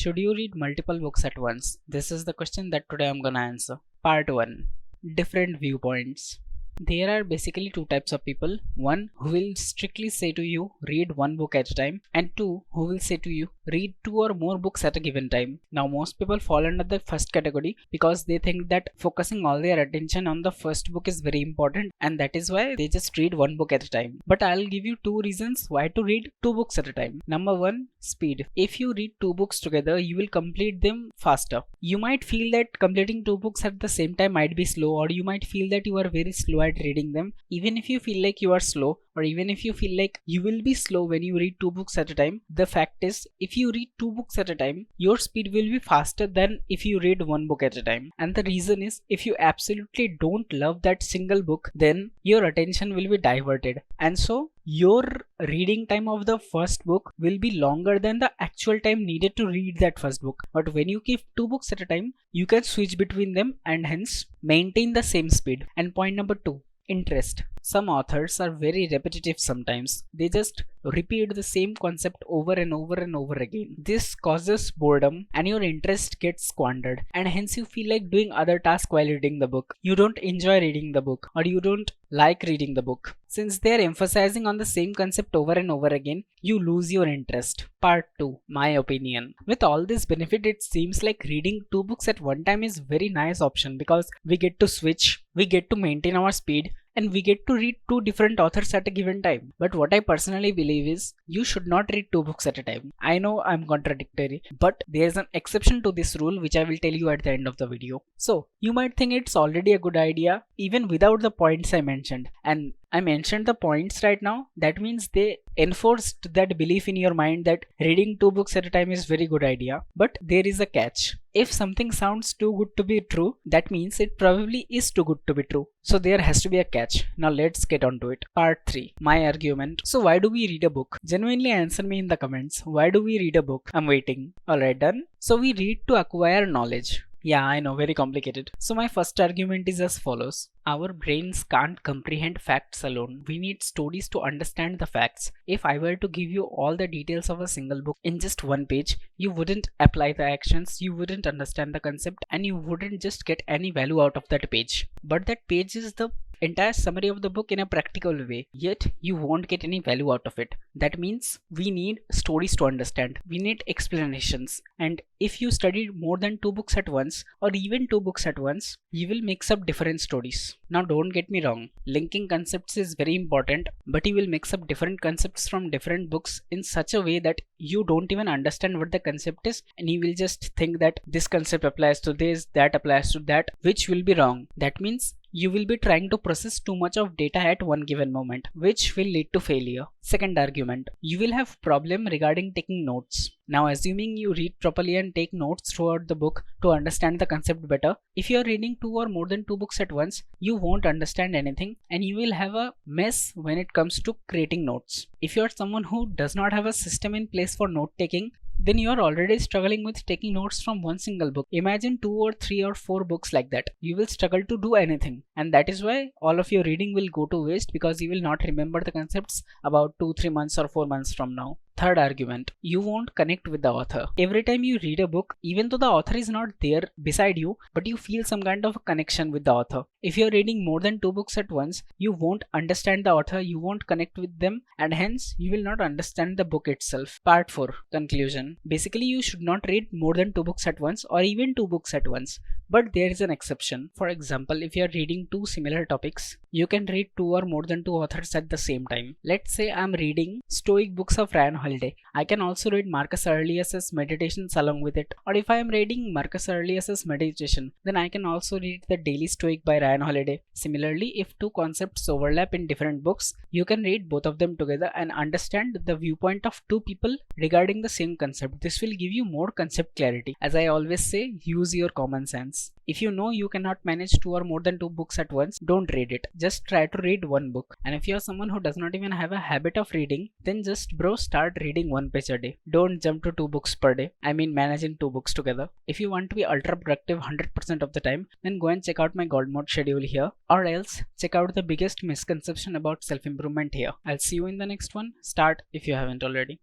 Should you read multiple books at once? This is the question that today I'm gonna answer. Part 1. Different viewpoints. There are basically two types of people. One who will strictly say to you read one book at a time, and two who will say to you read two or more books at a given time. Now most people fall under the first category because they think that focusing all their attention on the first book is very important, and that is why they just read one book at a time. But I'll give you two reasons why to read two books at a time. Number one, speed. If you read two books together, you will complete them faster. You might feel that completing two books at the same time might be slow, or you might feel that you are very slow at reading them. Even if you feel like you are slow, or even if you feel like you will be slow when you read two books at a time, the fact is if you read two books at a time, your speed will be faster than if you read one book at a time. And the reason is, if you absolutely don't love that single book, then your attention will be diverted, and so your reading time of the first book will be longer than the actual time needed to read that first book. But when you keep two books at a time, you can switch between them and hence maintain the same speed. And point number two, interest. Some authors are very repetitive sometimes. They just repeat the same concept over and over and over again. This causes boredom and your interest gets squandered, and hence you feel like doing other tasks while reading the book. You don't enjoy reading the book, or you don't like reading the book. Since they are emphasizing on the same concept over and over again, you lose your interest. Part 2. My opinion. With all this benefit, it seems like reading two books at one time is very nice option because we get to switch, we get to maintain our speed, and we get to read two different authors at a given time. But what I personally believe is you should not read two books at a time. I know I'm contradictory, but there is an exception to this rule which I will tell you at the end of the video. So you might think it's already a good idea even without the points I mentioned, and I mentioned the points right now. That means they enforced that belief in your mind that reading two books at a time is very good idea. But there is a catch. If something sounds too good to be true, that means it probably is too good to be true. So there has to be a catch. Now let's get on to it. Part 3. My argument. So why do we read a book? Genuinely answer me in the comments. Why do we read a book? I'm waiting. Alright, done. So we read to acquire knowledge. Yeah, I know, very complicated. So my first argument is as follows. Our brains can't comprehend facts alone. We need stories to understand the facts. If I were to give you all the details of a single book in just one page, you wouldn't apply the actions, you wouldn't understand the concept, and you wouldn't just get any value out of that page. But that page is the entire summary of the book in a practical way, yet you won't get any value out of it. That means we need stories to understand. We need explanations. And if you study more than two books at once, or even two books at once, you will mix up different stories. Now don't get me wrong, linking concepts is very important, but you will mix up different concepts from different books in such a way that you don't even understand what the concept is, and you will just think that this concept applies to this, that applies to that, which will be wrong. That means you will be trying to process too much of data at one given moment, which will lead to failure. Second argument, you will have problem regarding taking notes. Now assuming you read properly and take notes throughout the book to understand the concept better, if you are reading two or more than two books at once, you won't understand anything and you will have a mess when it comes to creating notes. If you are someone who does not have a system in place for note taking, then you are already struggling with taking notes from one single book. Imagine 2 or 3 or 4 books like that. You will struggle to do anything, and that is why all of your reading will go to waste because you will not remember the concepts about 2-3 months or 4 months from now. Third argument, you won't connect with the author. Every time you read a book, even though the author is not there beside you, but you feel some kind of a connection with the author. If you're reading more than two books at once, you won't understand the author, you won't connect with them, and hence you will not understand the book itself. Part 4. Conclusion. Basically, you should not read more than two books at once or even two books at once. But there is an exception. For example, if you are reading two similar topics, you can read two or more than two authors at the same time. Let's say I'm reading Stoic books of Ryan Holiday. I can also read Marcus Aurelius's Meditations along with it. Or if I am reading Marcus Aurelius's Meditation, then I can also read The Daily Stoic by Ryan Holiday. Similarly, if two concepts overlap in different books, you can read both of them together and understand the viewpoint of two people regarding the same concept. This will give you more concept clarity. As I always say, use your common sense. If you know you cannot manage two or more than two books at once, don't read it. Just try to read one book. And if you are someone who does not even have a habit of reading, then just start reading one page a day. Don't jump to 2 books per day. I mean managing 2 books together. If you want to be ultra productive 100% of the time, then go and check out my God Mode schedule here, or else check out the biggest misconception about self-improvement here. I'll see you in the next one. Start if you haven't already.